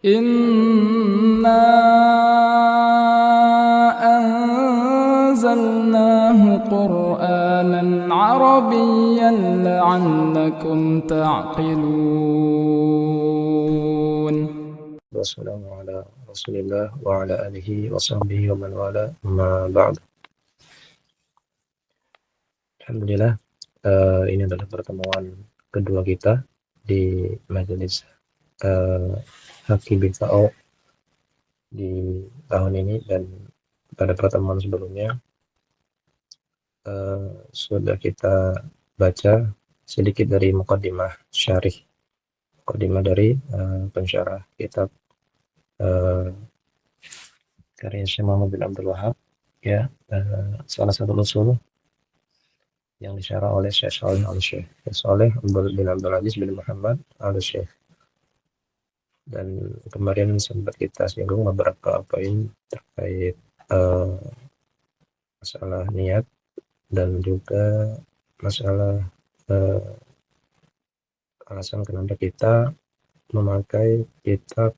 إنا أنزلناه قرآنا عربيا لعلكم تعقلون. والسلام على رسول الله وعلى آله وصحبه ومن والاه أما بعد. Alhamdulillah, ini adalah pertemuan kedua kita di majelis Haki BKO di tahun ini, dan pada pertemuan sebelumnya sudah kita baca sedikit dari muqaddimah dari pensyarah kitab karya Syekh Muhammad bin Abdul Wahab, ya, salah satu usul yang disyarah oleh Syekh Saleh bin Abdul Aziz bin Muhammad al-Syekh. Dan kemarin sempat kita singgung beberapa poin terkait masalah niat dan juga masalah alasan kenapa kita memakai kitab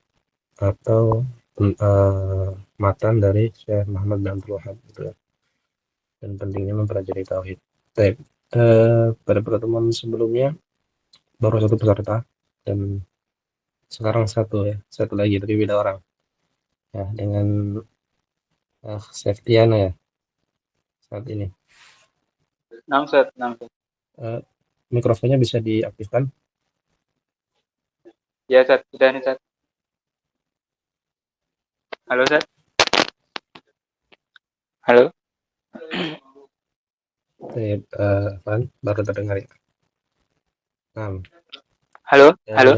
atau matan dari Syekh Muhammad bin Abdul Wahab, gitu, dan pentingnya mempelajari tauhid. Pada pertemuan sebelumnya baru satu peserta, dan sekarang satu lagi, tapi beda orang ya, dengan Septiana ya saat ini. Nangset. Mikrofonnya bisa diaktifkan? Ya, Sat. Sudah nih, Sat. Halo, Sat. Halo. Baru terdengar ya. Halo. Ya, Halo.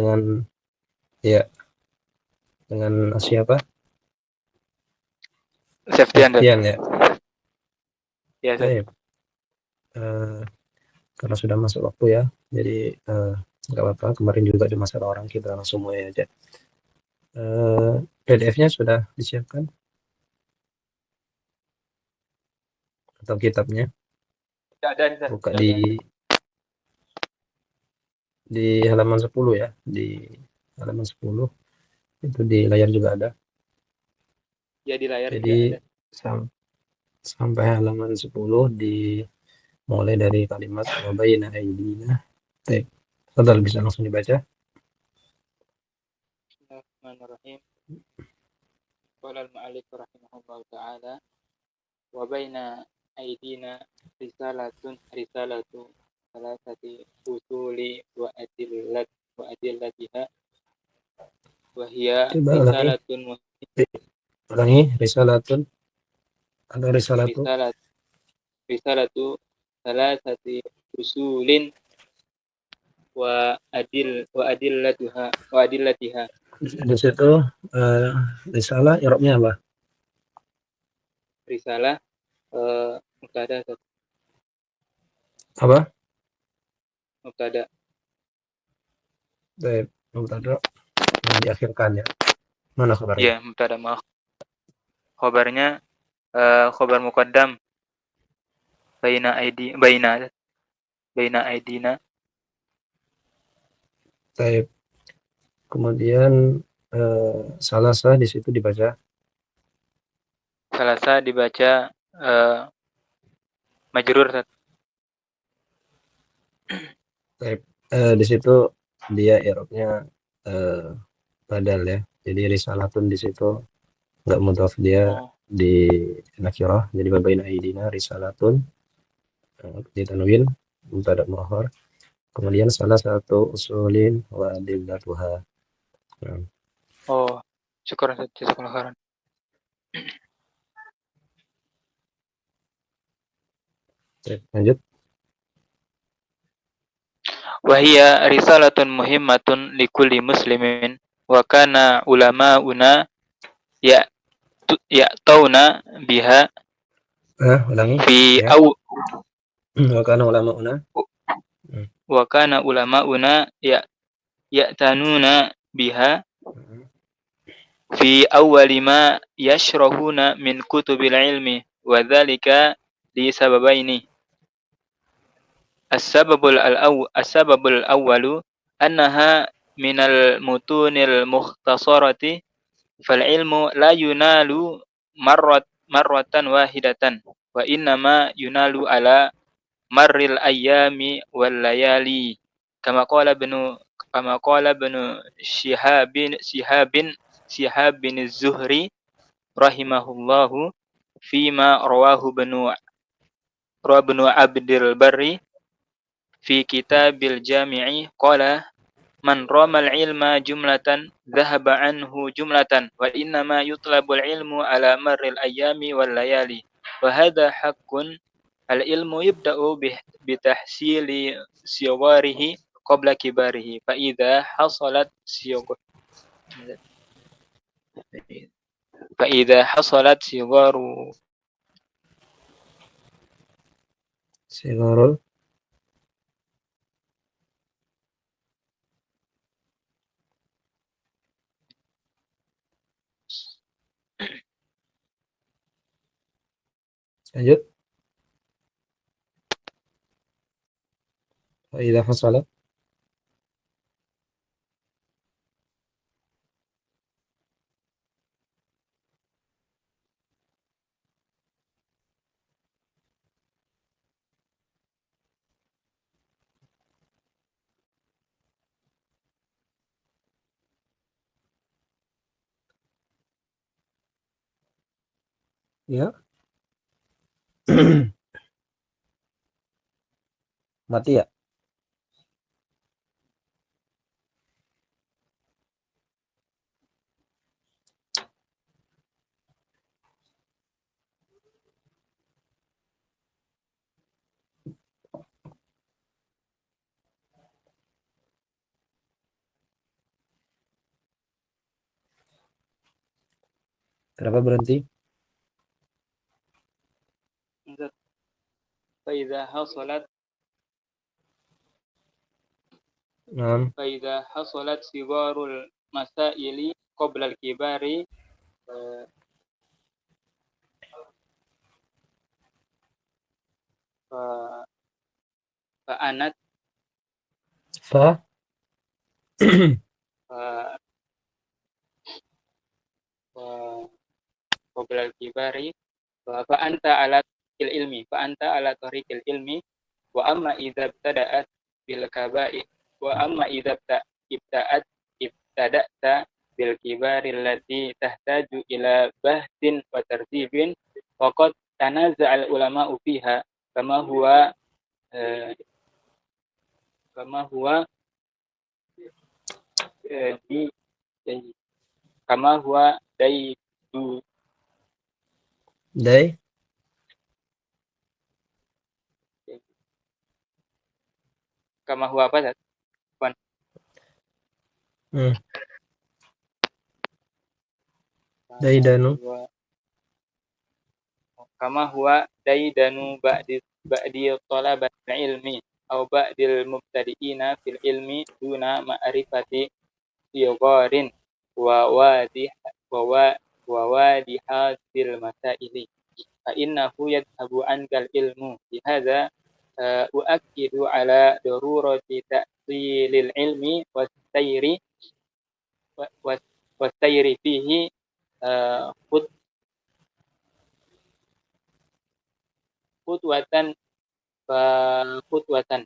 dengan siapa? Septian ya. Ya, Sat. Karena sudah masuk waktu ya, jadi nggak apa-apa. Kemarin juga di masalah orang, kita langsung mulai aja. PDF-nya sudah disiapkan atau kitabnya? Tidak ada nih, Sat. Buka di halaman 10 ya, di halaman 10 itu di layar juga ada. Ya, di layar Jadi juga ada. sampai halaman 10 mulai dari kalimat wabayna aydina. Total bisa langsung dibaca. Bismillahirrahmanirrahim. Qala al-mu'allif rahimahullahu ta'ala wa baina aydina risalatu salasati usuli wa adillatiha wa hiya risalatun ulangi risalatun atau risalatu salasati usulin wa adillatiha. Di situ risalah i'rabnya apa? Risalah mubtada. Apa? Mubtada. Mubtada yang diakhirkan ya. Mana khabarnya? Iya, mubtada, maaf. Khabarnya khabar muqaddam baina aidina. Baik. Kemudian salasa di situ dibaca. Salasa dibaca majrur. Baik. Di situ dia i'rabnya badal ya. Jadi risalatun di situ enggak mudhaf, dia di nakirah. Jadi baina aidina risalatun di tanwin mubtada muakhar. Kemudian salah satu usulin wa adillatuha. Syukur jazakallahu khairan. Lanjut. Wahia risalatun muhimmatun likulli muslimin wa kana ulama'una ya'tauna biha Ulangi. Fi ya. Wa kana ulama'una ya'tanuna biha fi awwali ma yashrahuna min kutubil ilmi wa dhalika li sababaini. As-sababul awwalu annaha minal mutunil mukhtasarati fal ilmu la yunalu marratan wahidatan wa innama yunalu ala marril ayyami wal layali kama qala ibnu Shihabin az-Zuhri rahimahullahu fima rawahu ibnu Abdul Barri fi kitabil jami'i qala man ramal ilma jumlatan dhahaba anhu jumlatan wa innama yutlabul ilmu ala marril ayyami wal layali wa hadha haqqun al ilmu yubda'u bitahsili sigharihi qabla kibarihi fa idza hasalat sigharu Sigharul. Lanjut. Fa idza hasalat. Ya. Mati ya? Kenapa berhenti? fa idza hasalat Naam. sigharul masaili qabla al kibari fa anat Fa. fa qabla al kibari fa anta ala tariqil ilmi wa amma idza ibtada'at bil kaba'i wa amma idza ibtada'ta bil kibari allati tahtaju ila bahtin wa tartibin faqad tanaza'al ulama'u fiha kama huwa di kama huwa daidu Dai. kama huwa apa Zat? Daidanu. Kama huwa daidanu ba'di talabat ilmi aw ba'dil mubtadi'ina fil ilmi duna ma'rifati sigharin wa wadihatil masaili fa innahu yadhhabu ankal ilmu bihadza uakkidu ala darurati ta'silil ilmi was-sayri fihi khutwatan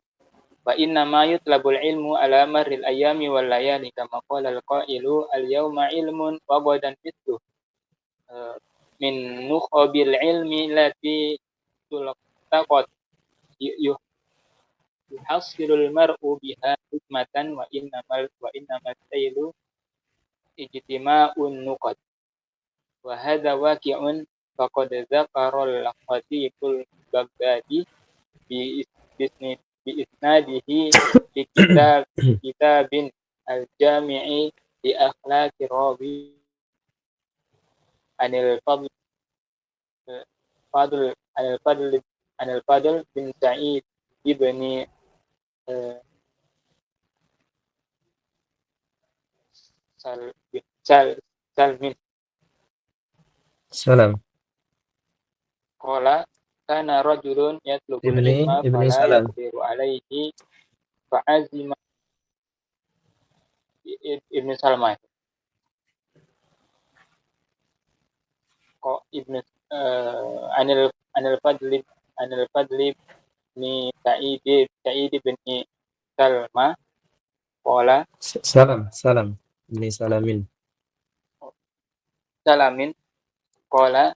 wa inna ma yutlabul ilmu ala marril ayami wal layali kama qala al-qailu al-yawma ilmun wa ghadan mithlu min nukhabil ilmi lati tulaqat yuhasilul mar'u biha hikmatan wa innamal saylu ijtima'un nuqad wa hadha waqi'un faqad dzakara al-khatibul Baghdadi bi isnadihi di kitabin al-jami'i di akhlaqir rawi anil fadl bin Sa'id ibni Salmin Salam. qala kana rajulun yatlubul ilma Ibni fala Salam. yaqdiru alaihi fa'azima Ibnu Salmah. Kok Ibnu Anil Fadli bin Sa'id bin Salma qala Salam ini salamin. Salamin qala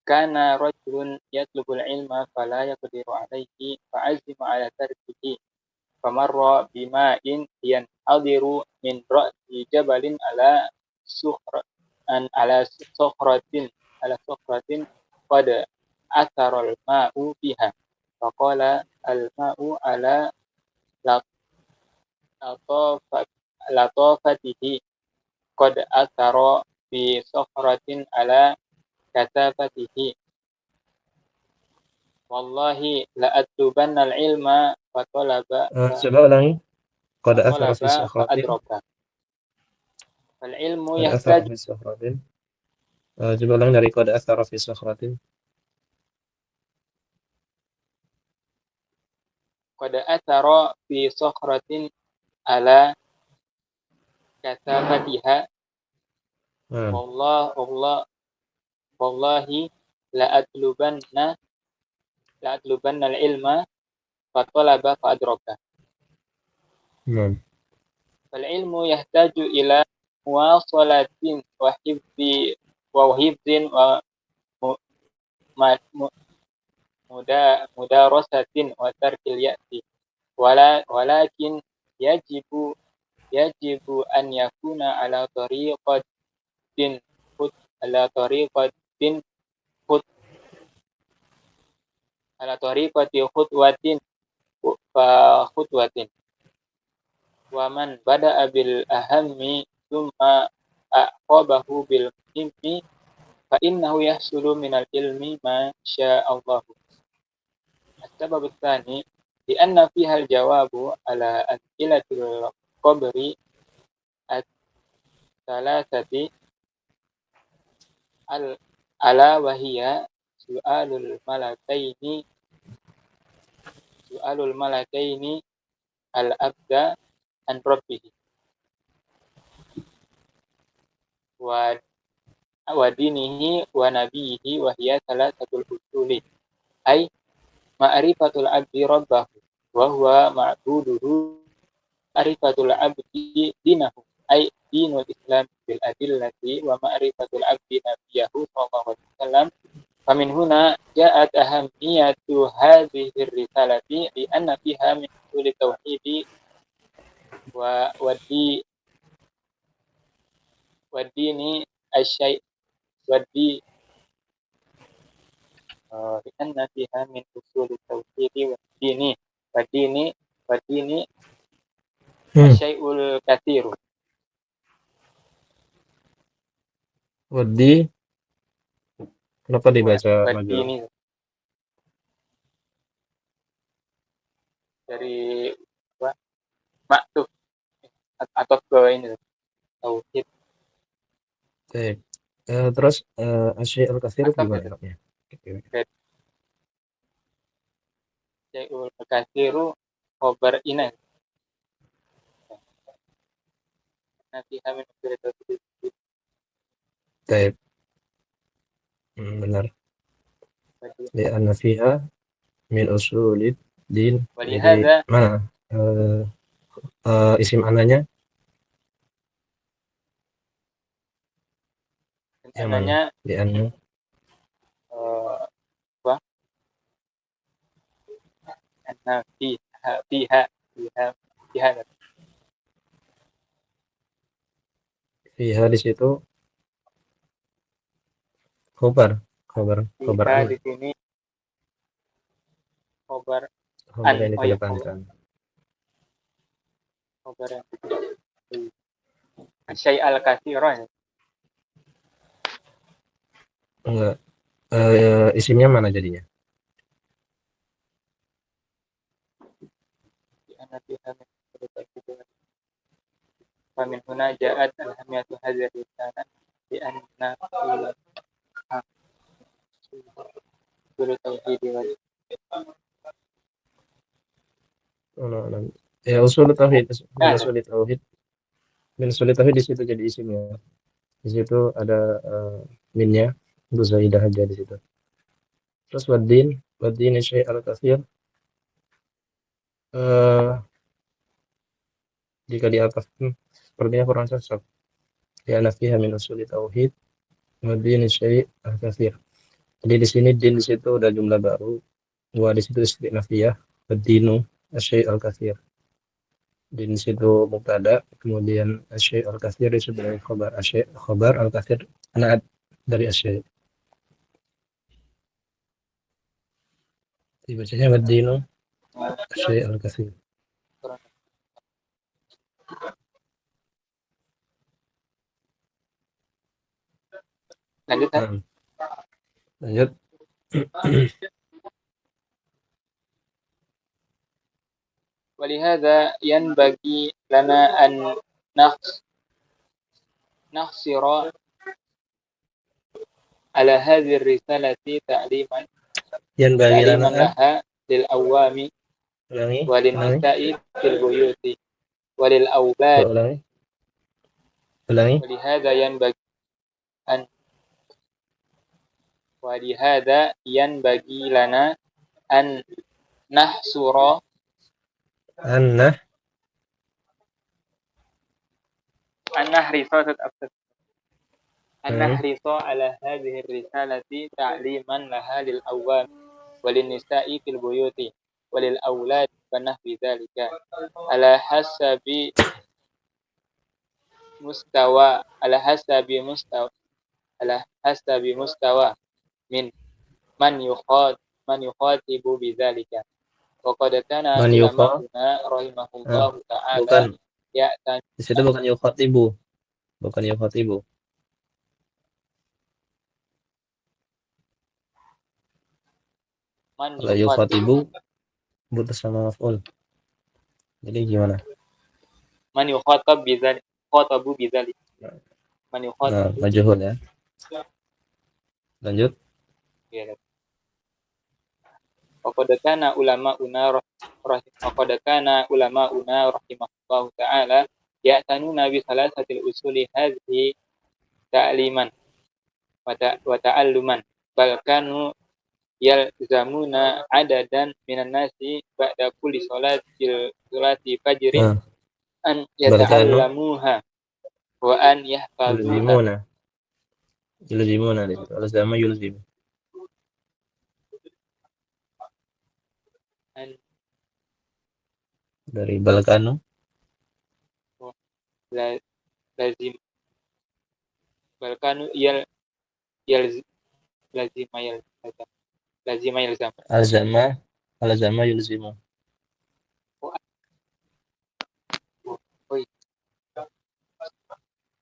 kana rajulun yatlubul ilma fala yaqdiru alaihi fa'azima ala tarkihi famarra bima'in yanhadiru min ra'si jabalin sukhra ala sukhratin sukhratin qad athara al-ma'u fiha faqala al-ma'u ala latafatihi qad athara bi sukhratin ala kasafatihi wallahi la atlubanna al-ilma fa talaba Coba ulangi. Qad athara fi fa sakhratin. adraka fal ilmu Qad athara yahtaju fi sakhratin. Coba ulangi dari qad athara fi sakhratin. qad athara fi sukhratin ala kasafatiha Nah, wallahi la atlubanna al-ilma fa talaba fa adraka nah. fal ilmu yahtaju ila muwasalatin wa hifzin wa mudarasatin wa tarkil ya'si walakin yajibu an yakuna khut ala tariqatin khut ala tariqati khutwatin fa khutwatin wa man bada'a bil ahammi thumma aqabahu bil muhimmi fa innahu yahsulu minal ilmi ma sya'allah. السبب الثاني لأن فيها الجواب على أسئلة القبر الثلاثة ألا وهي سؤال الملكين الأبد عن ربه ودينه ونبيه وهي ثلاثة الأصول أي ma'rifatul abdi rabbahu wa huwa ma'buduhu ma'rifatul abdi dinahu ay dinul islam bil adillati wa ma'rifatul abdi nabiyahu sallallahu alaihi wasallam famin huna ja'at ahammiyatu hadhihi risalati li anna fiha min usuli tauhidi wa dini asyai wadi لأن فيها من أصول التوحيد والدين الشيء الكثير. Wadi, kenapa dibaca maju? Wadini dari apa? Maktub atau ke ini tauhid. Terus asyai'ul katsir Atau gimana dari Arabnya? syai'ul kathiru khobar ina. Nanti kami cerita sedikit. Baik. Benar. Li'anna fiha min usulid din. Jadi mana isim ananya? Yang mana? Li'anna apa? Anna fiha fiha di situ khobar fiha di sini khobar yang dikedepankan. Khobar yang syai' al-katsira. Enggak. Isimnya mana jadinya? Famin huna ja'at alhamiyatu hadhihi risalah bi anna usul tauhid wal Ya usul tauhid. Min sulit tapi di situ jadi isimnya. Di situ ada minnya, untuk zaidah aja di situ. Terus wadin syai' al-katsir, jika di atas sepertinya kurang cocok. Ya fiha min usuli tauhid wadin syai' al-katsir. Jadi di sini din di situ udah jumlah baru. Wa di situ istiq nafiyah, wadinu syai' al-katsir. Din di situ mubtada, kemudian syai' al-katsir itu sebagai khabar khabar al-katsir anak dari syai'. Dibacanya wadinu syai' al-katsir. Lanjut kan? Lanjut. Walihada yanbaghi lana an nakhsira ala hadhihi ar-risalati ta'liman Yanbaghi lana laha lil awami walin nisa'i fil buyuti walil awlad. ulangi. Walihada yanbaghi lana an nahsura riso ala hadhihi risalati ta'liman laha lil awam walin nisa'i fil buyuti walil awlad wa nahwi dzalika ala hasabi mustawa min man yukhatibu bidzalika wa qad kana ulama'una rahimahullahu ta'ala ya'tan. Di situ bukan yukhatibu. Kalau yukhatibu butuh sama maf'ul. Jadi gimana? Man yukhatab bidzalik, khatabu bidzalik. Man yukhatab. Nah, majhul ya. Lanjut. Ya. Faqad kana ulama'una rahimahullahu ta'ala ya'tanuna bi salasatil usuli hadhihi ta'liman wa ta'alluman bal kanu yalzamuna adadan minan nasi ba'da kulli salati fajrin an yata'allamuha wa an yahfazuha. Yulzimuna di situ. Alzama yulzim. Dari balkanu lazim balkanu lazima yalzam alzama yulzimu.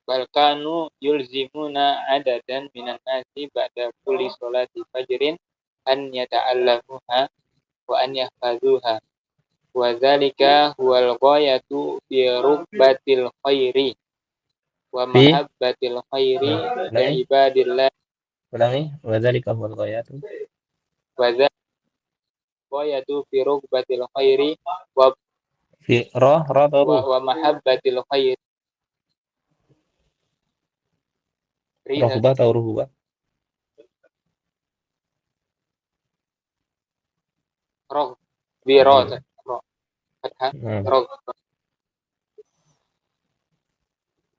Balkanu yulzimuna adadan minan nasi ba'da kulli sholati fajrin an yata'allamuha wa an yahfazuha wa dzalika huwal ghayatu fi rubbatil khairi wa mahabbatil khairi li ibadillah. Ulangi, wa dzalika huwal ghayatu. Wa dzalika ghayatu fi rubbatil khairi wa fi wa mahabbatil khairi. Rohbah atau ruhbah?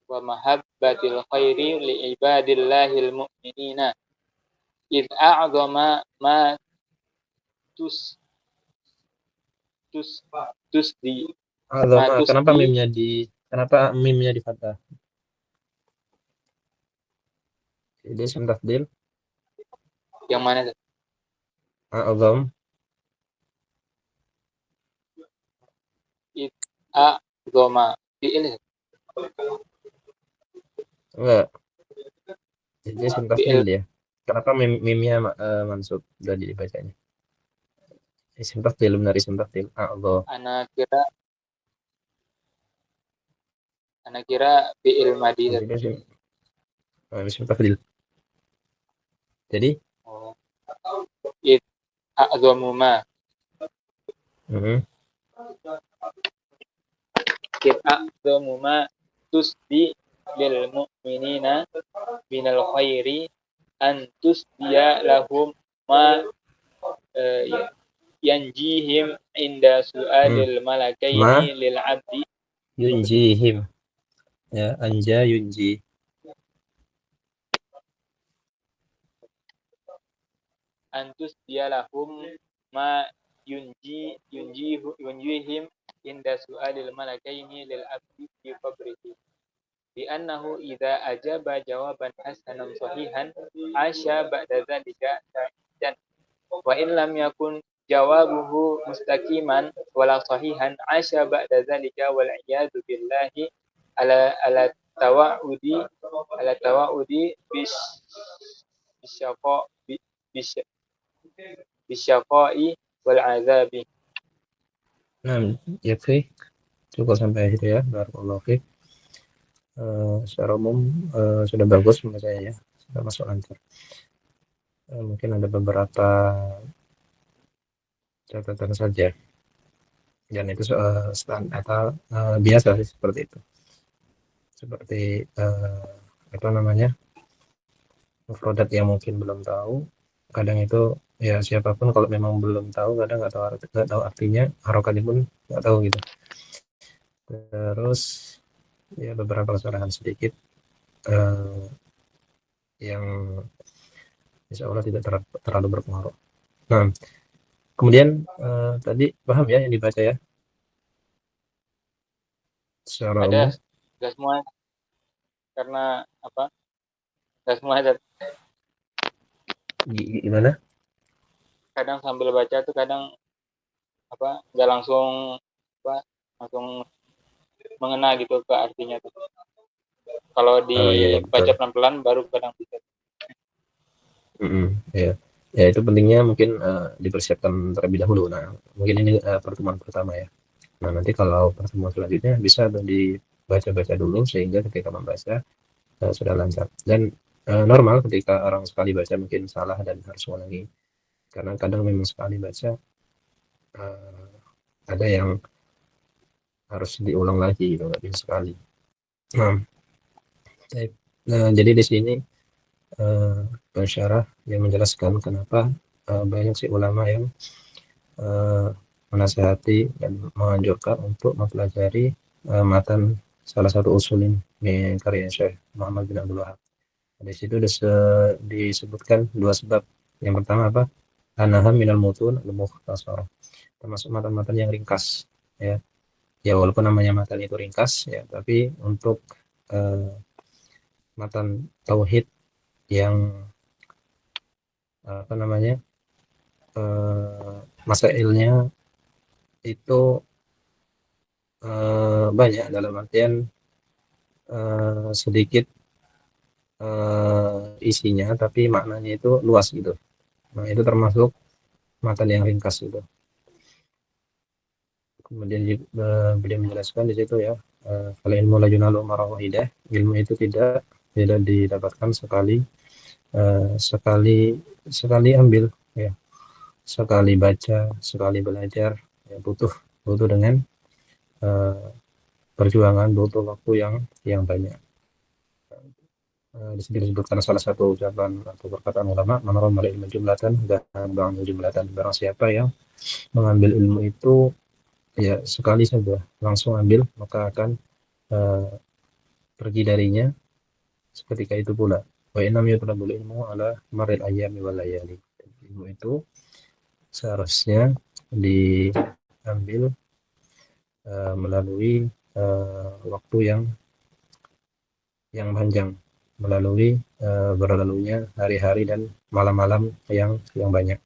Wa mahabbatil khairi li ibadillahil mu'minina id a'zama ma di kenapa mimnya di fathah? Jadi isim tafdil yang mana? a'zam. Id a'zama fi'il. Enggak. Jadi isim tafdil dia. Kenapa mimnya mansub dari dibacanya? Isim tafdil, benar isim tafdil. A'zam. Ana kira fi'il madhi. Jadi isim tafdil. Jadi id a'zamu ma. Id a'zamu ma tusdi lil mu'minina minal khairi an tusdiya lahum ma yanjihim inda su'alil ma malakaini lil abdi yunjihim, ya, anja yunji. antus dialahum ma yunjihim inda su'alil malakaini lil abdi fi qabrihi bi annahu idza ajaba jawaban hasanan sahihan asya ba'da dzalika sa'idan wa in lam yakun jawabuhu mustaqiman wala sahihan asya ba'da dzalika wal iyadu billahi ala tawa'udi bis bisyaqa bis bisyaqai wal azabi. Nah, ya cukup sampai situ ya. Barakallahu fiik. Secara umum sudah bagus menurut saya ya, sudah masuk lancar. Mungkin ada beberapa catatan saja, dan itu atau biasa sih seperti itu. Seperti apa namanya, mufradat yang mungkin belum tahu, kadang itu ya siapapun kalau memang belum tahu kadang nggak tahu artinya, harokatnya pun nggak tahu gitu. Terus ya beberapa kesalahan sedikit yang insya Allah tidak terlalu berpengaruh. Nah, kemudian tadi paham ya yang dibaca ya secara umum? Ada semua karena apa? Gak semua ada. Gimana? Kadang sambil baca tuh kadang apa nggak langsung langsung mengena gitu ke artinya tuh. Kalau Iya, dibaca betul. pelan-pelan baru kadang bisa. Ya. Ya, itu pentingnya mungkin dipersiapkan terlebih dahulu. Nah, mungkin ini pertemuan pertama ya. Nah, nanti kalau pertemuan selanjutnya bisa dibaca-baca dulu sehingga ketika membaca sudah lancar. Dan normal ketika orang sekali baca mungkin salah dan harus ulangi. Karena kadang memang sekali baca ada yang harus diulang lagi gitu, nggak bisa sekali. Nah, jadi di sini pensyarah yang menjelaskan kenapa banyak si ulama yang menasihati dan menganjurkan untuk mempelajari matan salah satu usul ini karya Syekh Muhammad bin Abdul Wahab. Di situ disebutkan dua sebab. Yang pertama apa? Anaham minal mutun al-mukhtasarah. Termasuk matan-matan yang ringkas ya. Ya walaupun namanya matan itu ringkas ya, tapi untuk matan tauhid yang apa namanya masailnya itu banyak, dalam artian sedikit isinya tapi maknanya itu luas gitu. Nah, itu termasuk matan yang ringkas gitu. Kemudian beliau menjelaskan di situ ya, kalau ilmu la yunalu marra wahidah, ilmu itu tidak didapatkan sekali sekali ambil ya, sekali baca, sekali belajar ya, butuh dengan perjuangan, butuh waktu yang banyak. Di sini disebutkan salah satu ucapan atau perkataan ulama, man ramal ilmu jumlatan ba'da jumlatan, barang siapa yang mengambil ilmu itu ya sekali saja langsung ambil, maka akan pergi darinya seketika itu pula. Wa innam yutlabul ilmu ala maril ayyami wal layali. Ilmu itu seharusnya diambil melalui waktu yang panjang, melalui berlalunya hari-hari dan malam-malam yang banyak.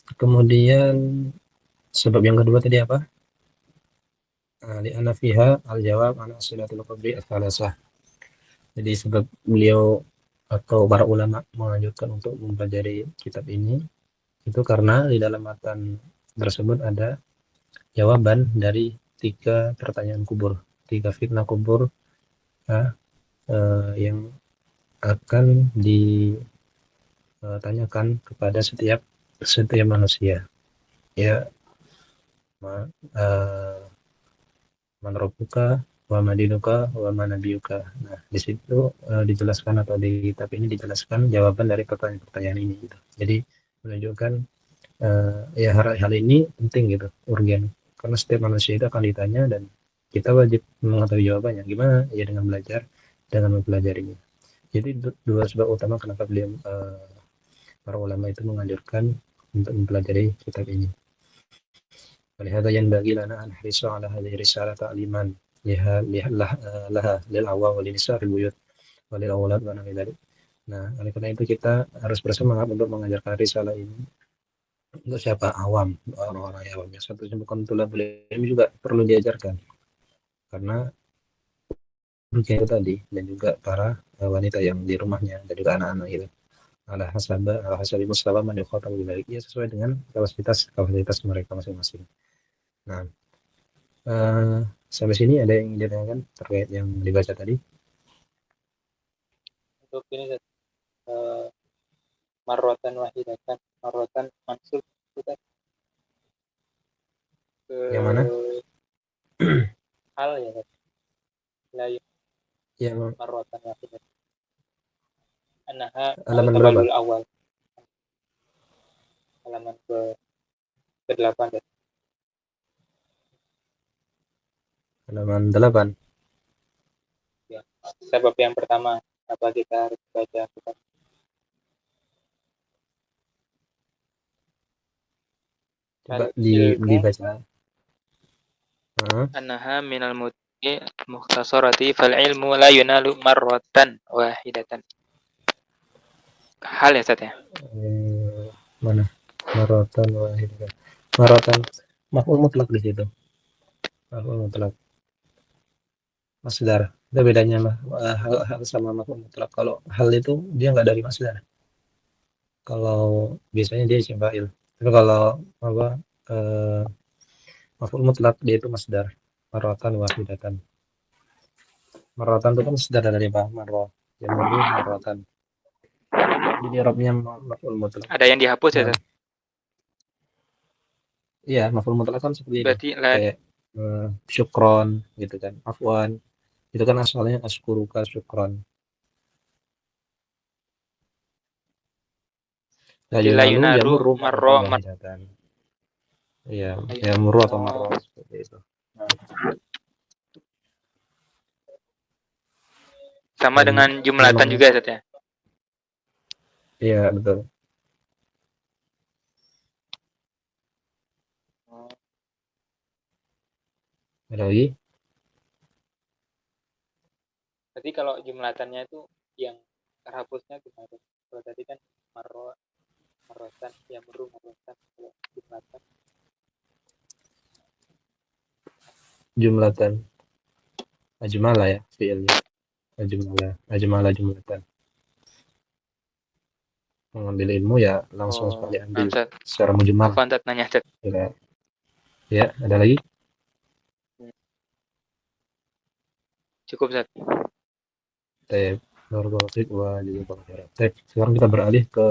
Kemudian sebab yang kedua tadi apa? Li anna fiha al-jawab an asilatul qabri ats-tsalatsah. Jadi sebab beliau atau para ulama menganjurkan untuk mempelajari kitab ini itu karena di dalam matan tersebut ada jawaban dari 3 pertanyaan kubur, 3 fitnah kubur yang akan ditanyakan kepada setiap manusia. Ya, man rabbuka wa madinuka wa manabiyuka. Nah, di situ dijelaskan atau di kitab ini dijelaskan jawaban dari pertanyaan-pertanyaan ini gitu. Jadi menunjukkan ya hal ini penting gitu, urgen. Karena setiap manusia itu akan ditanya dan kita wajib mengetahui jawabannya. Gimana? Ya dengan belajar, dengan mempelajarinya. Jadi dua sebab utama kenapa beliau para ulama itu menganjurkan untuk mempelajari kitab ini. ولهذا ينبغي لنا أن نحرص على هذه الرسالة تعليما لها للأعوام وللنساء في البيوت وللأولاد ونحو ذلك. Nah, oleh karena itu kita harus bersemangat untuk mengajarkan risalah ini untuk siapa? Awam, orang-orang yang awam. Satu bukan tulabul ilmi juga perlu diajarkan karena itu tadi dan juga para wanita yang di rumahnya dan juga anak-anak itu. Ala hasabi mustawa man yukhatabu bidzalik. Ya sesuai dengan kapasitas mereka masing-masing. Nah, sampai sini ada yang ditanyakan terkait yang dibaca tadi? Untuk ini marrotan wahidatan, marrotan mansub kita ke Yang mana? hal ya, layu Yang marrotan wahidatan. Anaha halaman berapa? al-tabalul awal, halaman ke-8 ya. Halaman 8. Ya. Sebab yang pertama, apa kita harus baca kitab? Coba Al-ilmu dibaca. annaha minal mukhtasarati fal ilmu la yunalu marratan wahidatan. Hal ya Ustaz ya? Mana? Maratan wahidatan. Maratan maf'ul mutlak di situ. Maf'ul mutlak. Masdar. Itu bedanya hal sama maf'ul mutlak. Kalau hal itu dia nggak dari masdar. Kalau biasanya dia isim fa'il. Tapi kalau apa maf'ul mutlak dia itu masdar. Maratan wahidatan. Maratan itu kan masdar dari apa? Marrah. Ya maratan. Jadi i'rabnya maf'ul mutlak. Ada yang dihapus ya Nah, Ustaz? iya, maf'ul mutlak kan seperti ini. Berarti la Kayak syukron gitu kan. Afwan. Itu kan asalnya askuruka syukron. La berarti la yunalu yunaru yamurru marratan marra wahidatan. Iya, yamurru atau marra seperti itu. Nah, sama dan dengan jumlatan memang juga Ustaz ya? iya betul. Ada lagi? Berarti kalau jumlatannya itu yang terhapusnya gimana? Kalau tadi kan marrotan, yamru marrotan, kalau jumlatan. Jumlatan. Ajmala ya fi'ilnya. Ajmala jumlatan. Mengambil ilmu ya langsung Oh, sekali nah ambil Ustaz. secara mujmal. Afwan Ustaz nanya Ustaz. Ya, ya, ada lagi? Cukup Ustaz. Baik, barakallahu fiik wa jazakallahu khairan. Baik, sekarang kita beralih ke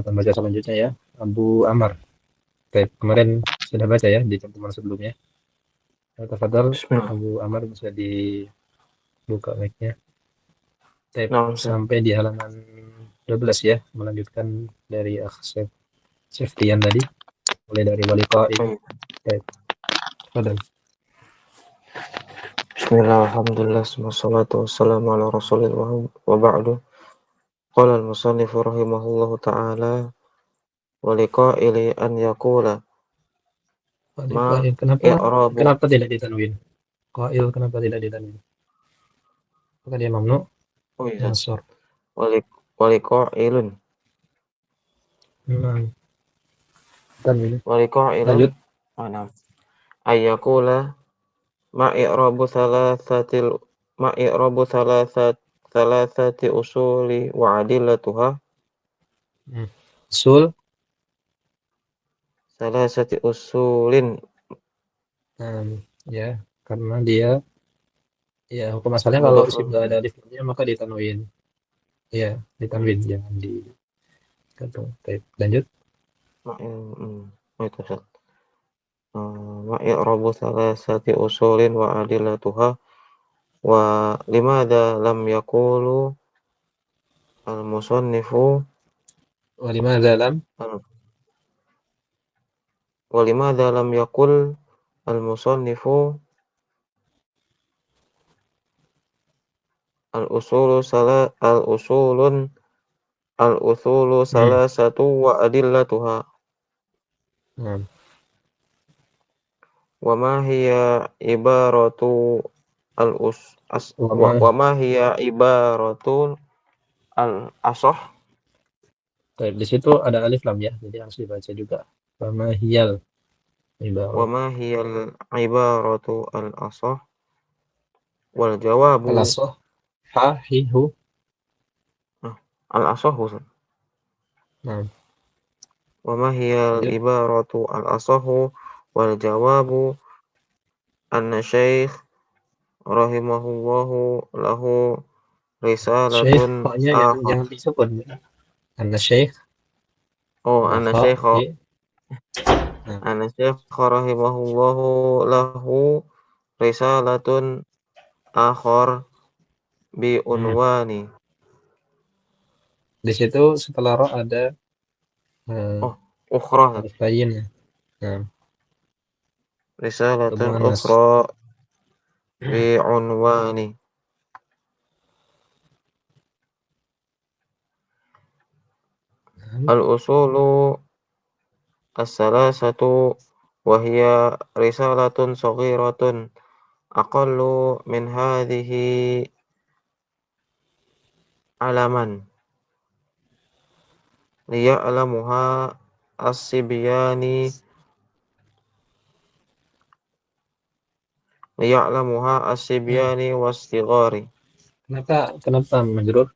pembaca selanjutnya ya, Abu Amr. Baik, kemarin sudah baca ya di pertemuan sebelumnya. Tafadhal Bismillah. Abu Amr bisa dibuka mic-nya. Baik, Nah, Ustaz. sampai di halaman 12 ya, melanjutkan dari Seftian tadi, mulai dari wali qail. Baik. Baik, tafadhal. Bismillah, alhamdulillah, wassalatu wassalamu ala rasulillah wa ba'du. Qala al-musannifu rahimahullahu ta'ala wa liqa'ili an yaqula Wali ma qail, i'rabu. kenapa tidak ditanwin? Qail kenapa tidak ditanwin? Apakah dia mamnu? Oh iya, Mansur. wa liqa'ilun. Tanwin. Wa liqa'ilun. Lanjut. Mana? Ayyaqula ma i'rabu thalathatil ma i'rabu thalathati usuli wa adillatuha. Usul. Thalathati usulin. Ya, karena dia ya hukum asalnya kalau isim nggak ada alifnya maka ditanwin. Ya, ditanwin jangan digantung. Baik, lanjut. Itu Ustaz. ma i'rabu salasati usulin wa adillatuha wa limadza lam yaqulu al-musannifu Walimada lam wa limadza lam yaqul al-musannifu al-usulu salasatu wa adillatuha Naam. wa ma hiya ibaratu Wama wa ma hiya ibaratu al-asah Baik, di situ ada alif lam ya, jadi harus dibaca juga. Wama hiyal wa ibarat. ma hiya ibaratu al-asah wal jawabu Alasoh ha hi hu. al-asah Nah, wa ma hiya lanjut. ibaratu al-asahu wal jawabu anna syekh rahimahullahu lahu Syekh, risalatun pokoknya jangan disebut ya. Anna syekh anna Bapak syekh Nah, anna syekh rahimahullahu lahu risalatun akhar bi unwani di situ setelah ro ada ukhra alif bayin ya. Nah, risalatun muannas. ukhra bi unwani al-usulu as-salasatu wa hiya risalatun saghiratun aqallu min hadhihi alaman liya'lamuha as-sibyani was-sighari. Kenapa majrur? Ya,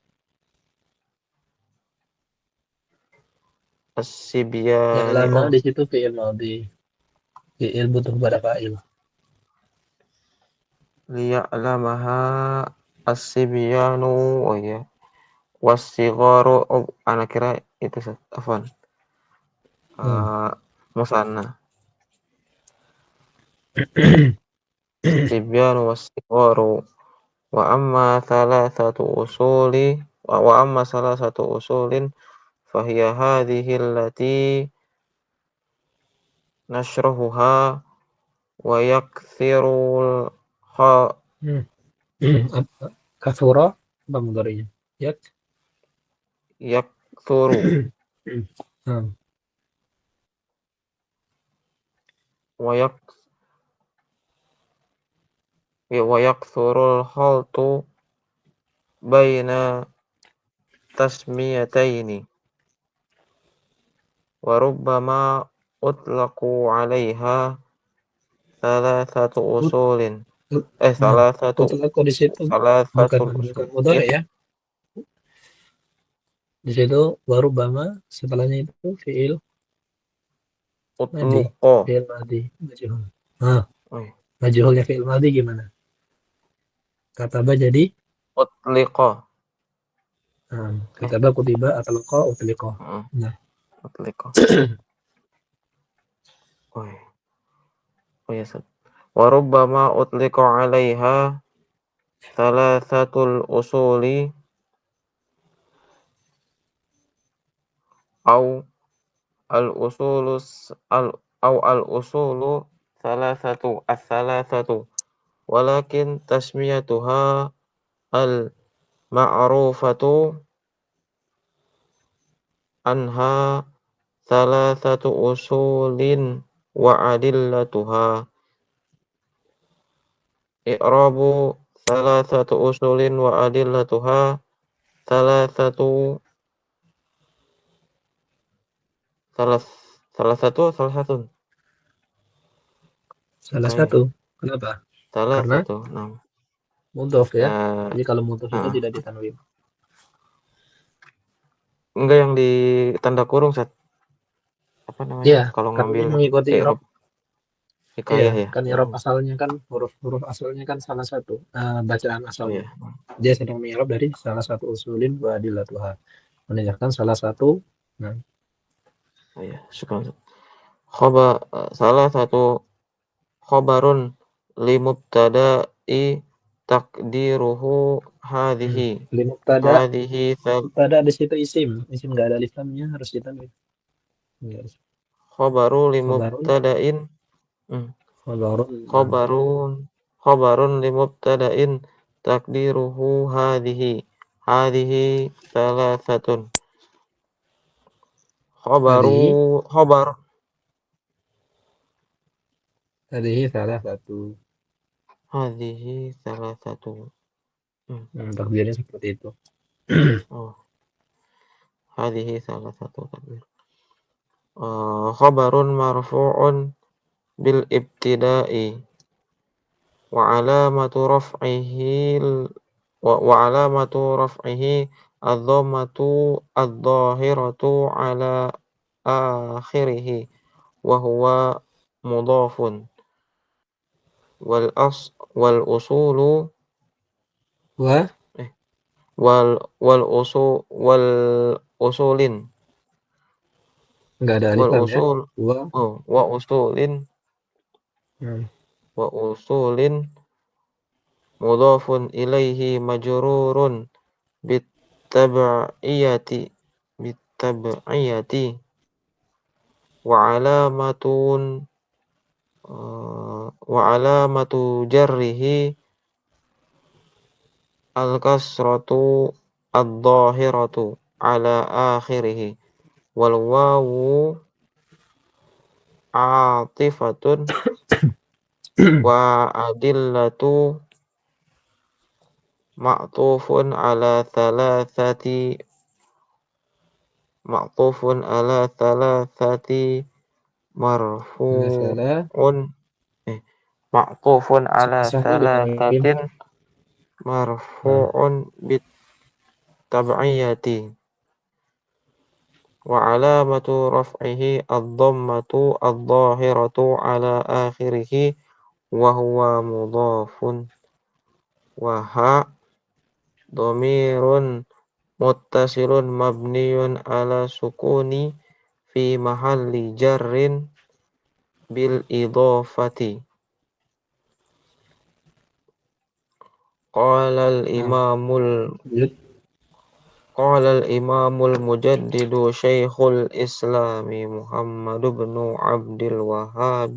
As-sibyani lama di situ fi'il madhi. Fi'il butuh pada fa'il. liya'lamaha as-sibyanu ya was-sigharu anak kira itu afwan musanna as-sibyanu was-sigharu wa amma salasatu usulin fahiya hadhihi allati nashrahuha wa yakthirul Kathura apa mudhari'nya? yakthuru wa yakthurul khaltu baina tasmiyataini wa rubbama utlaqu 'alaiha thalathatu usulin Utlaqu di situ bukan mudhari ya. Di situ baru bama setelahnya itu fi'il madhi. Fi'il madhi majhul. Majhulnya fi'il madhi gimana? Kataba jadi utliqa. Kataba kutiba atlaqa utliqa. Nah, utliqa. Ya, wa rubbama utliqa 'alaiha thalathatul usuli au al-usulu thalathatu walakin tasmiyatuha al-ma'rufatu anha thalathatu usulin wa adillatuha i'rabu thalathatu usulin wa adillatuha salah satu. Kenapa? Karena mudhof ya. Jadi kalau mudhof itu tidak ditanwin. Enggak yang di tanda kurung, Sat. Apa namanya? Iya, kalau ngambil mengikuti i'rab. Hikayah ya. Kan i'rab asalnya kan huruf asalnya kan salah satu bacaan asalnya. Dia sedang mengi'rab dari salah satu usulin wa adillatuha. Menunjukkan salah satu salah satu khabarun limubtada'i takdiruhu hadhihi. Limubtada. Hadhihi Mubtada di situ isim nggak ada alif lamnya, harus ditanwin. Nggak harus. khabaru Khabarun. limubtada'in Khabarun. khabarun limubtada'in takdiruhu hadhihi thalathatun. Khabar Hadhihi salah satu. hadhihi thalathatun. Takdirnya seperti itu. Oh, hadhihi thalathatun takdir. Khabarun marfu'un bil ibtida'i wa alamatu raf'ihi ad-dhammatu adh-dhahiratu ala akhirih wa huwa mudhafun wal usulu Wah, wal usulin nggak ada alif wal lam ya. usul Wah. wa usulin Hmm. wa usulin mudhafun ilaihi majrurun bitab'iyati wa alamatu jarrihi al-kasratu ad-dhahiratu ala akhirih wal wawu atifatun wa adillatu ma'tufun ala thalathati marfu'un ma'tufun ala Sahnya ditanwin. thalathatin marfu'un bit tab'iyati wa alamatu raf'ihi ad-dhammatu adh-dhahiratu ala akhirih wa huwa mudhafun wa ha dhamirun muttasilun mabniyun ala sukuni fi mahalli jarrin bil idhafati. Qala al-imamul mujaddidu Syekhul Islami Muhammad bin Abdul Wahhab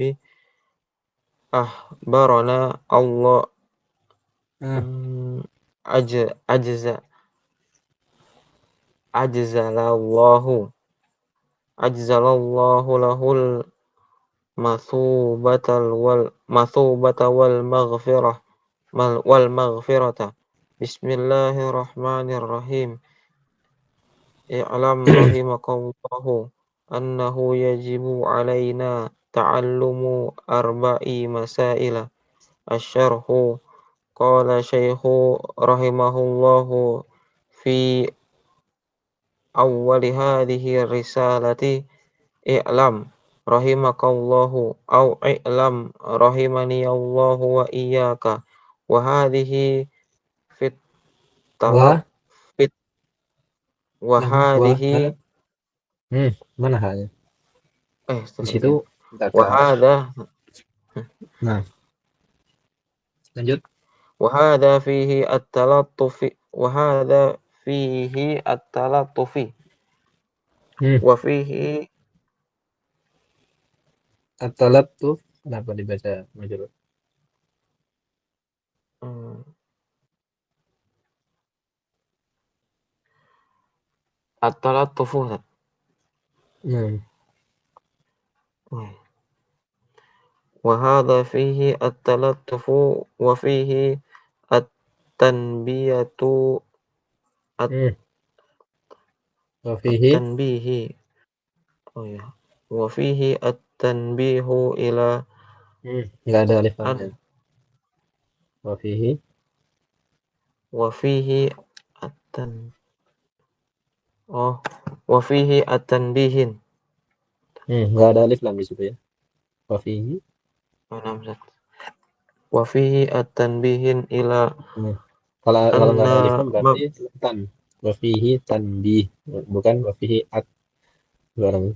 akhbarana Allah ajzalallahu lahul mathubata wal maghfirata. Bismillahirrahmanirrahim. I'lam rahimakallahu annahu yajibu alaina ta'allumu arba'i masaila. Asy-syarhu qala syaikhu rahimahullahu fi awwali hadhihi risalati i'lam rahimakallahu au i'lam rahimani Allahu wa iyyaka wa hadhihi fit talab fit wa hadhihi mana halnya? Di situ wa hadha Nah, lanjut. wa hadha fihi at-talattufi wa hadha fihi at-talattufi wa fihi At-talattuf kenapa dibaca majrur? At-talattufu wa hadha fihi at-talattufu wa fihi at-tanbiyatu at-tanbihi wa fihi at-tanbihu ila enggak ada alif lamnya. Wa fihi at-tanbihin. Enggak ada alif lam di situ ya. Wa fihi wa fihi at-tanbihin ila kalau enggak ada alif lam berarti tan. Wa fihi tanbih, bukan wa fihi at.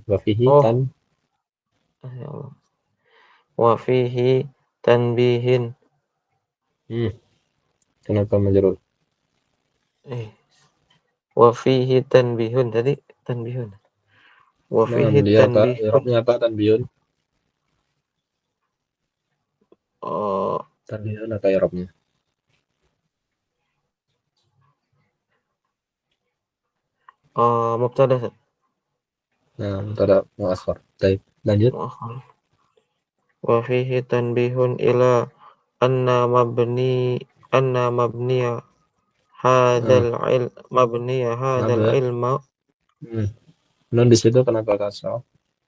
Wa fihi tan. Wa fihi tanbihin. Kenapa majrur? Wa fihi tanbihun tadi tanbihun. Wa Nah, fihi dia apa? tanbihun. I'rabnya apa tanbihun? Oh, Tanbihun apa i'rabnya? mubtada. Nah, mubtada mu'akhkhar. Baik, lanjut. Wa fihi tanbihun ila anna mabniya hadzal Apa? ilma Nun di situ kenapa kasrah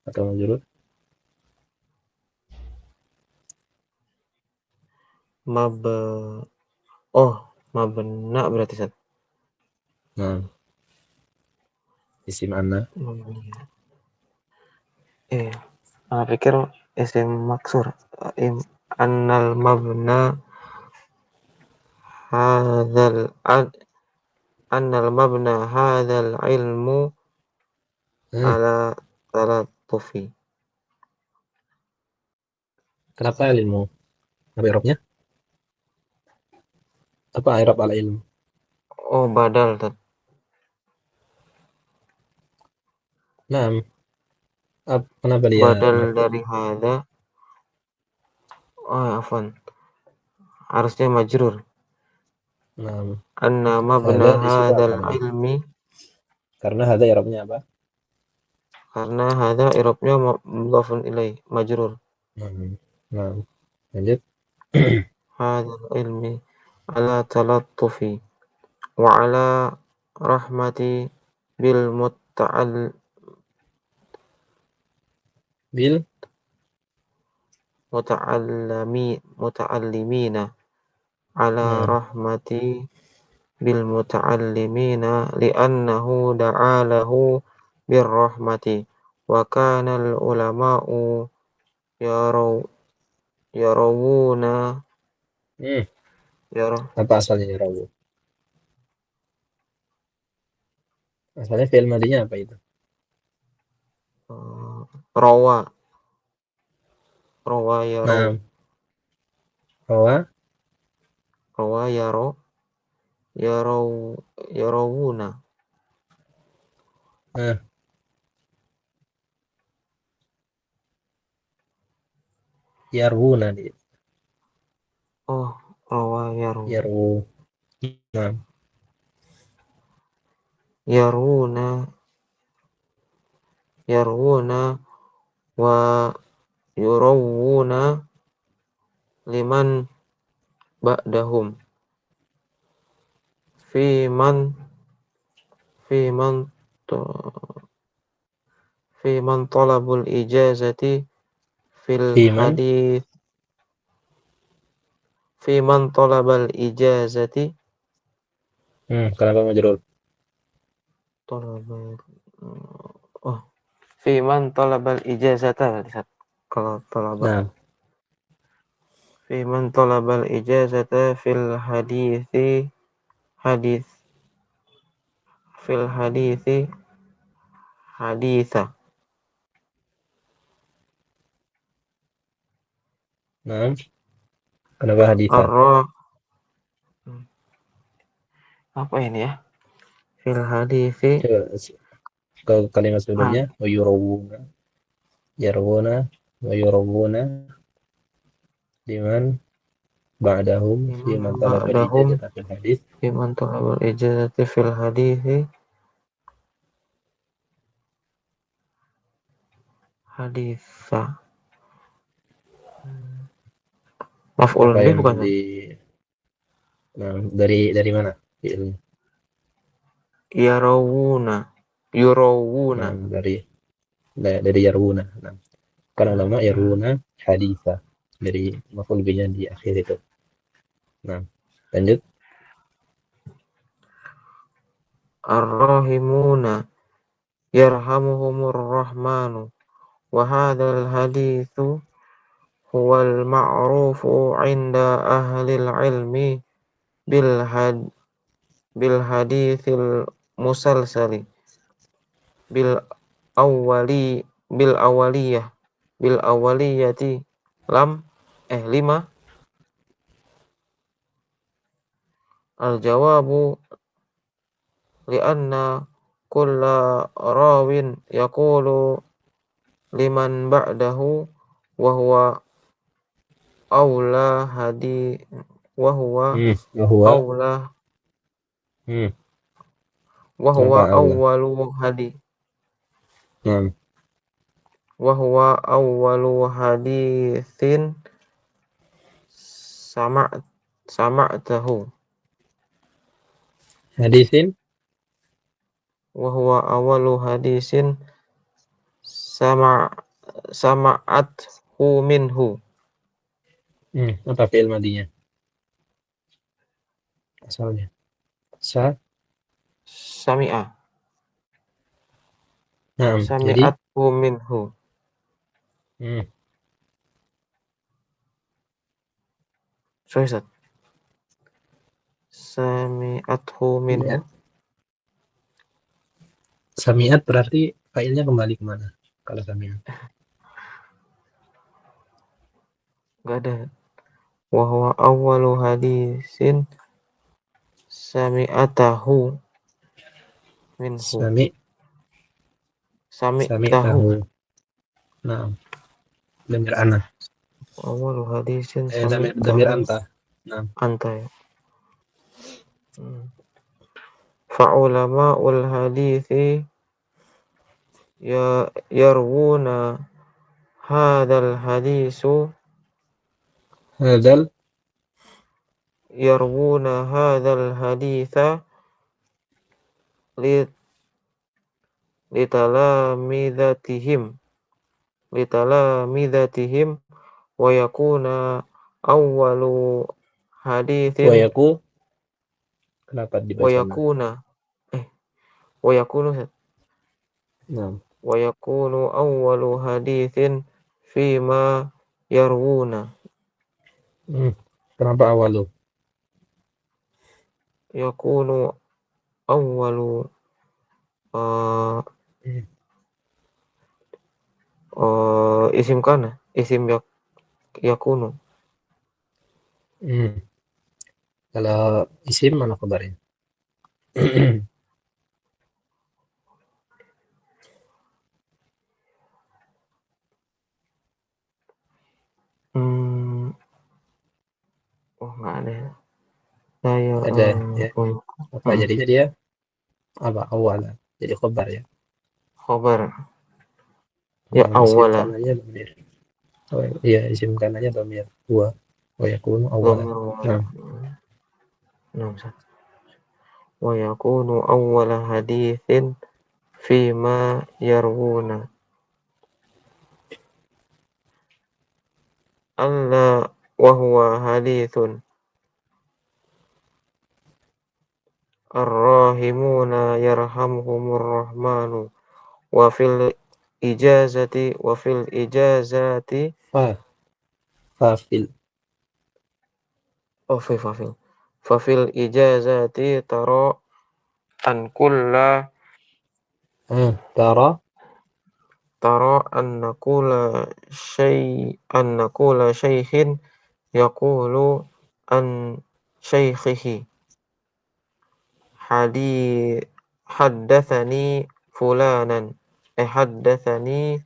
atau majrur? mabna berarti Sat. Nah, isim anna. Pikir isim maksur. Annal mabna hadzal ilmu ala talattufi. Kenapa ilmu? Apa i'rabnya? Apa i'rab ala ilmu? Badal Tat. Nah, kenapa dia Badal marfu? dari hadza. Afwan. Harusnya majrur. Nah, Anna mabna hadza di situ apa hadzal namanya? ilmi, Karena hadza i'rabnya apa? karena hadza i'rabnya mudhafun ilaih majrur. Nah, lanjut. Hadzal ilmi ala talattufi wa ala rahmati bil Bil muta'allimina ala nah, rahmati bil muta'allimina li'annahu da'alahu birrahmati wa kana al ulama'u yarawuna apa asalnya rawu? Asalnya fi'il madinya apa itu? rawa Nah, rawa yarawuna. nah, yarwuna dia. Rawa Yarwu. Nah, yarwuna wa yurawuna liman ba'dahum fi man talabul ijazati fil Fiman. hadith fi man talabal ijazati Kenapa majrur? fi man talabal ijazata kalau talaba Nah, fi man talabal ijazata fil hadithi haditha. nah, kenapa haditha? Apa ini ya? Fil hadithi. Coba ke kalimat sebelumnya, wa yurawuna, yarwuna, wa yurawuna liman ba'dahum fi man talaba al-ijazata fil hadits. Fi man talabal ijazati fil hadithi haditha. Maf'ul Apa bih yang bukan? nah, dari mana fi'ilnya? Yurawuna. Nah, dari yarwuna. Nah, kan ulama yarwuna haditha dari maf'ul bihnya di akhir itu. Nah, lanjut. Ar-rahimuna yarhamuhumur rahmanu wa hadzal haditsu huwal ma'rufu 'inda ahlil ilmi bil haditsil musalsali bil awwaliyati lam 5. Al-jawabu li'anna kulla rawin yaqulu liman ba'dahu wa huwa aula hadi wa huwa Bahwa aula wa kenapa huwa Allah? awwalu hadi Nah, wa huwa awwalu haditsin sama'tahu hadisin wa huwa awwalu hadisin sama'athu minhu apa fi'il madinya asalnya? sami'a Nah, jadi sami'athu minhu hmm, sorry Ustaz. Sami'athu minhu sami'at berarti fa'ilnya kembali kemana kalau sami'at? enggak ada wa huwa awwalu hadisin sami'atahu minhu Sami sami'tahu tahu. Nah, damir ana. awwalu hadisin Damir sami'tahu anta. Nah, anta ya. Fa'ulama'ul hadithi yarwuna hadzal hadisu hadzal yarwuna hadzal haditha litalamidatihim wa yakuna awwalu hadithin wayaku kenapa wa dibaca nah? yakuna wa yakunu Nah, wa yakunu awwalu hadithin fima yarwuna kenapa awalu? yakunu awwalu isim kana isim yakunu Kalau isim mana kabarnya? nggak ada saya Ada ya. Apa jadinya dia apa awal jadi khabar ya. khabar ya Isim awwala kananya dhamir. Oh iya, isim kananya dhamir wa yakunu awalan. dhamir Nah, wa yakunu awwala hadithin fima yarwuna alla wa huwa hadithun ar-rahimuna yarhamhumur rahmanu wa fil ijazati fafil fa fil ijazati tara an kulla tara an naqula shaykhin yaqulu an shaykhihi haddathani fulanan haddathani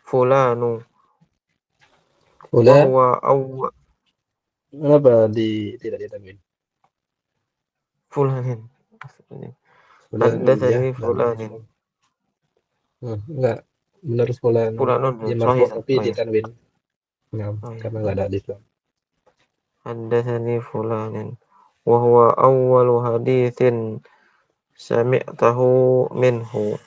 fulanu wa Fulan huwa kenapa tidak ditambahin? fulanin Fulanun ya, haddathani dan fulanin enggak benar fulanun fulanun dia sahih marfu tapi ditanwin. Nah, karena enggak ada alif lam. haddathani fulanin wa huwa awwalu hadithin sami'tahu minhu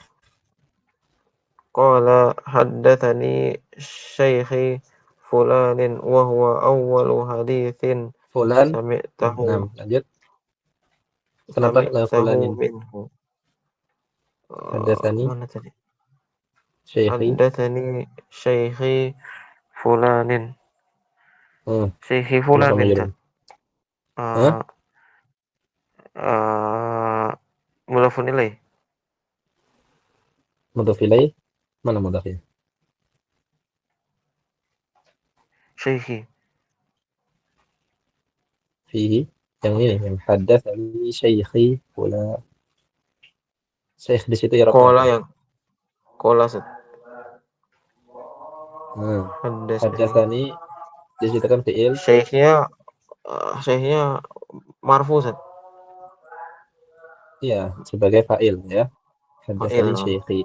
qala haddathani shaykhi fulanin wa huwa awwalu hadithin Fulan, sami'tahu nah lanjut. Kenapa fulanin? minhu Haddatsani mana tadi syekhi. haddathani shaykhi fulanin shaykhi Kenapa fulanin majrur? Hah? mulafun ilaih Mudhaf ilaih? Mana mudhafnya? shaykhi fihi yang ini yang haddatsani syaikhi pula. Syekh di situ i'rabnya Kola apa? yang kola set. Nah, Haddatsani. haddatsani di situ kan fi'il. Syekhnya marfu set. Iya, sebagai fa'il ya. Fa'il. Haddatsani syaikhi.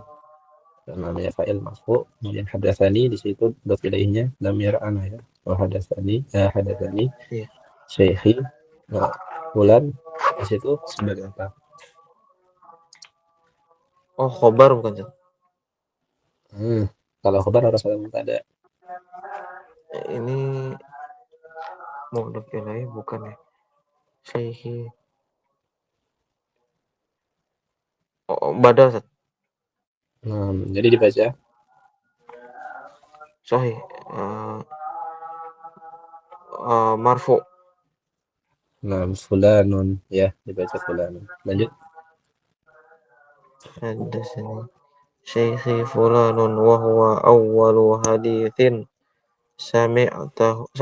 Namanya fa'il marfu. Kemudian haddatsani di situ dot ilaihnya dhamir ana ya. Wa haddatsani Iya. syaikhi. Nah, bulan di situ sebagai apa? Oh, khobar bukan set. Kalau khabar harus ada mubtada. Ini mudhof ilaih bukan ya. Syekhi. Oh, badal set. Jadi dibaca Sahih. Marfu. fulanun ya, dibaca fulanun. Lanjut. Haddatsani Syekhi fulanun wa huwa awwalu haditsin sami'tahu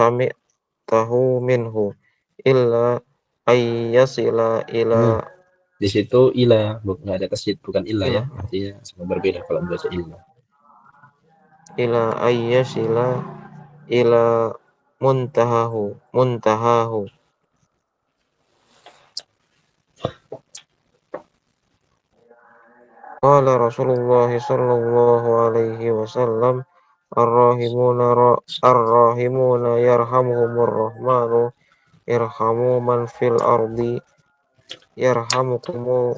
minhu illa ayyasila ila Di situ ila, nggak ada tasydid, bukan illa ya. ila Artinya sangat berbeda kalau membaca illa. ila ayyasila ila muntahahu. Qala Rasulullah sallallahu alaihi wasallam ar-rahimuna yarhamuhumur rahmanu irhamu man fil ardi yarhamukum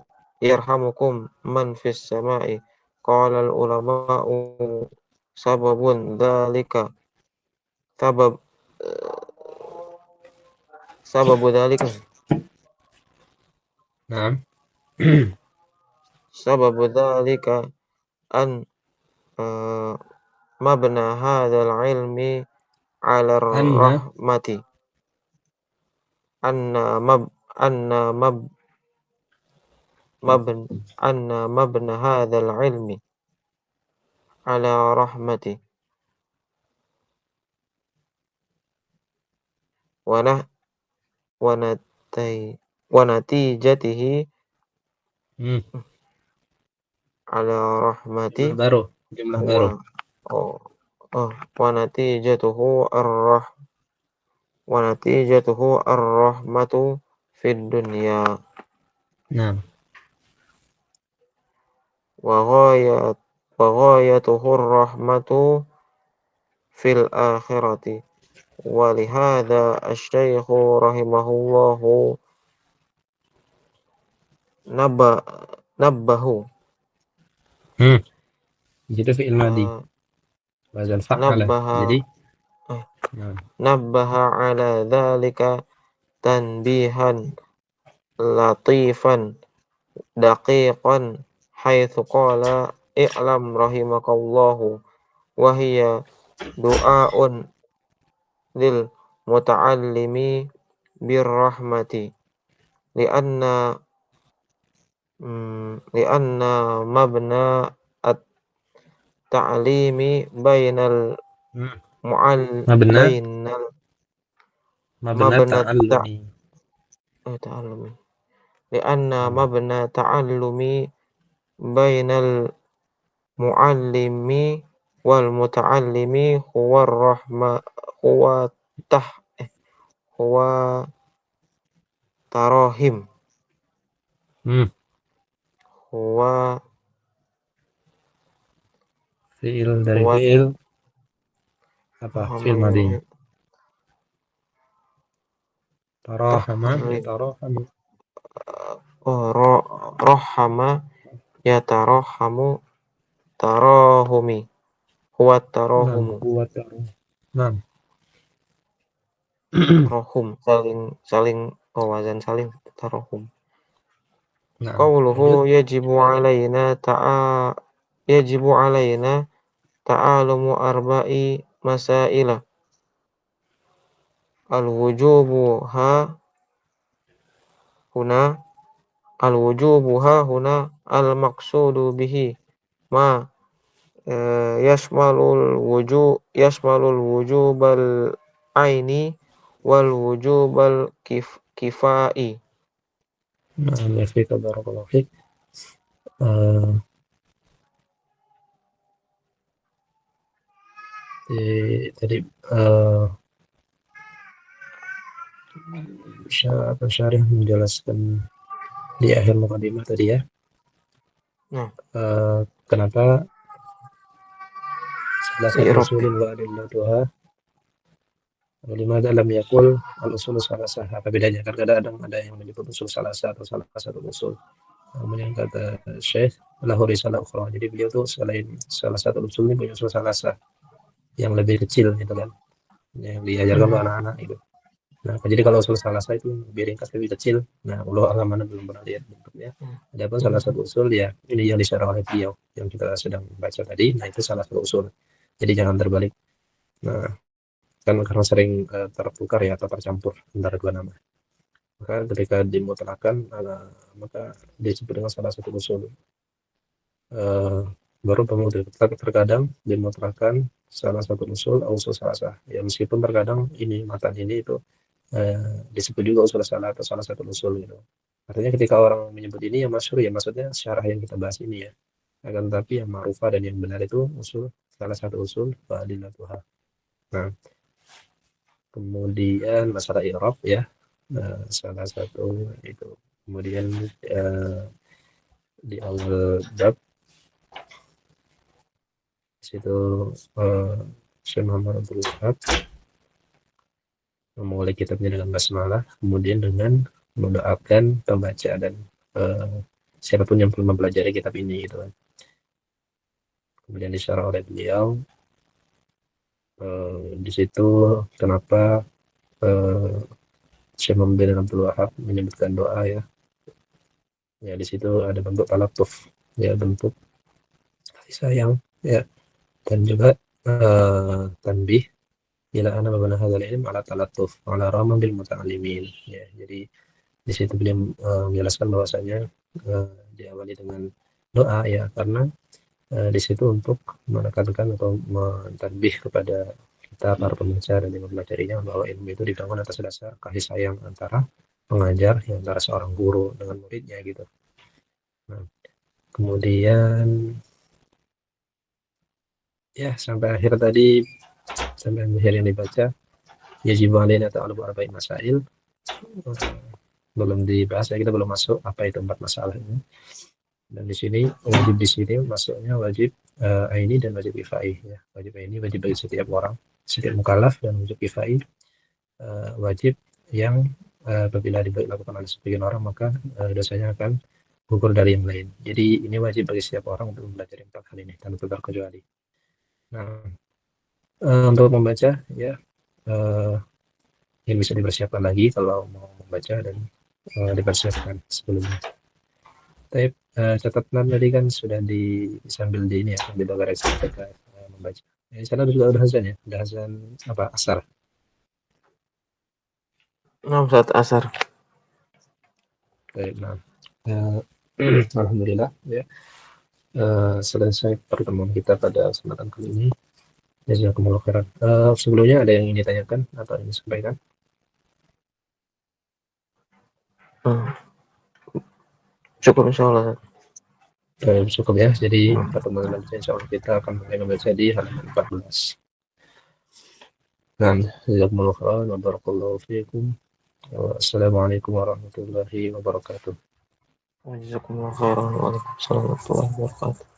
man fis sama'i. Qala al ulama'u sababun dzalika sababu dzalika Nah, sababu dzalika an mabna hadzal ilmi 'ala anna rahmati anna mabna hadzal ilmi 'ala rahmati wa natijatihi hmm, 'ala rahmati jumlah baru. wa natijatuhu ar-rahmatu fid dunya Nah, wa ghayatuhu ar-rahmatu fil akhirati. Wa lihadza asy-syaikh rahimahullahu nabbahu di situ fi'il madhi. Wazan fa'ala. Jadi, nabbaha ala dzalika tanbihan latifan daqiqan haitsu qala i'lam rahimakallahu wa hiya du'aun lil muta'allimi birrahmati li'anna mabna at-ta'limi bainal mabna ta'allumi. ta'allumi li'anna mabna ta'allumi bainal muallimi wal muta'allimi huwa rahma huwa tarahim huwa fi'il dari fi'il apa? Fi'il madhi. Tarahama yatarahamu. Rahama yatarahamu tarahumi huwa tarahumu. Nah. Tarahum saling wazan saling tarahum. Nah, Qauluhu yajibu alaina ta'alumu arba'i masaila. Al-wujubu ha huna al-maqsudu bihi ma yashmalul wujubal aini wal wujubal kifai. Nah, ya barakallahu fiik. Eh, tadi Syarih menjelaskan di akhir mukadimah tadi ya, Nah, kenapa salah satu i'rab. usulin wa adillatuha limada lam yakul al-usul salasah. Apa bedanya? Kan kadang ada yang menyebut usul salasah atau salah satu usul. Namun yang kata Syekh lahu risalah ukhra. Jadi beliau tuh selain salah satu usul ini punya usul salasah yang lebih kecil gitu kan, yang diajarkan untuk anak-anak itu. Nah, jadi kalau usul salasah itu lebih ringkas, lebih kecil. Nah, Allah alam mana belum pernah lihat bentuknya. Adapun salah satu usul ya ini yang disyarah oleh beliau yang kita sedang baca tadi. Nah, itu salah satu usul. Jadi jangan terbalik. Nah, kan karena sering tertukar ya atau tercampur antara dua nama. Maka ketika dimutlakan maka disebut dengan salah satu usul. Baru terkadang dimutlakan salah satu usul salasah. Ya meskipun terkadang ini matan ini itu disebut juga usul salah atau salah satu usul gitu. Artinya ketika orang menyebut ini yang masyhur ya maksudnya syarah yang kita bahas ini ya. Akan tetapi yang ma'rufah dan yang benar itu usul salah satu usul wa adillatuha. Nah, kemudian masalah i'rab ya. Salah satu itu. Kemudian di awal bab situ Syekh Muhammad Abdul Wahab memulai kitabnya dengan basmalah, kemudian dengan mendoakan pembaca dan siapapun yang belum mempelajari kitab ini gitu kan. Kemudian disyarah oleh beliau di situ kenapa Syekh Muhammad bin Abdul Wahab menyebutkan doa ya. Ya di situ ada bentuk talatuf, ya bentuk kasih sayang ya, dan juga tanbih ila anna mabna hadzal ilm ala talatuf ala rama bil muta'allimin ya. Jadi di situ beliau menjelaskan bahwasanya diawali dengan doa ya, karena di situ untuk menekankan atau mentanbih kepada kita para pembaca dan yang mempelajarinya bahwa ilmu itu dibangun atas dasar kasih sayang antara pengajar, ya, antara seorang guru dengan muridnya gitu. Nah, kemudian ya sampai akhir tadi, sampai akhir yang dibaca yajibu alaina ta'allumu arba'in masail, belum dibahas ya, kita belum masuk apa itu 4 masalah ini. Dan di sini wajib, di sini masuknya wajib aini dan wajib kifai ya. Wajib aini wajib bagi setiap orang, setiap mukallaf, dan wajib kifai wajib yang apabila dilakukan oleh sebagian orang maka dosanya akan gugur dari yang lain. Jadi ini wajib bagi setiap orang untuk mempelajari 4 hal ini tanpa terkecuali. Nah, untuk membaca ya yang bisa dipersiapkan lagi kalau mau membaca, dan dipersiapkan sebelumnya. Tapi catatan tadi kan sudah disambil di ini ya, sambil garis ketika membaca. Di sana juga ada azan ya, ada azan apa asar. Saat asar. Baik, nah, alhamdulillah ya, selesai pertemuan kita pada kesempatan kali ini. Jazakumullah khairan. Sebelumnya ada yang ingin ditanyakan atau ingin disampaikan? Cukup insyaallah. Cukup ya. Jadi pertemuan selanjutnya insyaallah kita akan mulai membaca di halaman 14. Nah, jazakumullah khairan wa barakallahu fiikum. Wassalamualaikum warahmatullahi wabarakatuh. Jazakumullah khairan. Waalaikumsalam warahmatullahi wabarakatuh.